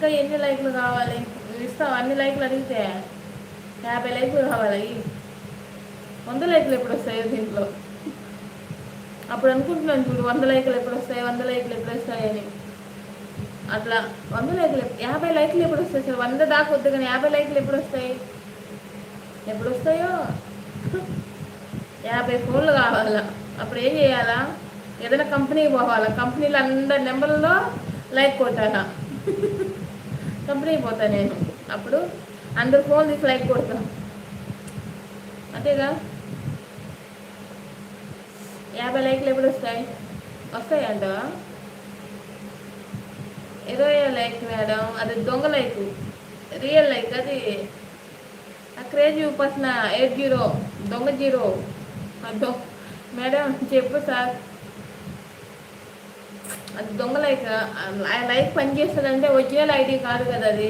ఇంకా ఎన్ని లైక్లు కావాలి? ఇస్తావు అన్ని లైక్లు అడిగితే 50 లైక్లు కావాలి. 100 లైక్లు ఎప్పుడు వస్తాయో దీంట్లో. అప్పుడు అనుకుంటున్నాను చూడు 100 లైక్లు ఎప్పుడు వస్తాయి, 100 లైక్లు ఎప్పుడు వస్తాయని. అట్లా 100 లైక్లు 50 లైక్లు ఎప్పుడు వస్తాయి? సార్ 100 దాకా వద్దు కానీ 50 లైక్లు ఎప్పుడు వస్తాయి? ఎప్పుడు వస్తాయో 50 ఫోన్లు కావాలా. అప్పుడు ఏం చేయాలా? ఏదైనా కంపెనీకి పోవాలా, కంపెనీలో అందరి నెంబర్లలో లైక్ కొట్టాలా. కంపెనీకి పోతా నేను, అప్పుడు అందరు ఫోన్ తీసి లైక్ కొడతాను అంతేగా. 50 లైక్లు ఎప్పుడు వస్తాయి? వస్తాయంట. 20 లైక్ మేడం, అది దొంగ లైక్. రియల్ లైక్ అది క్రేజీ పర్సన్ 80 దొంగ 0 అదో మేడం చెప్పు సార్. అది దొంగ లైక్. లైక్ పని చేస్తుందంటే ఒరిజినల్ ఐడి కాదు కదా అది.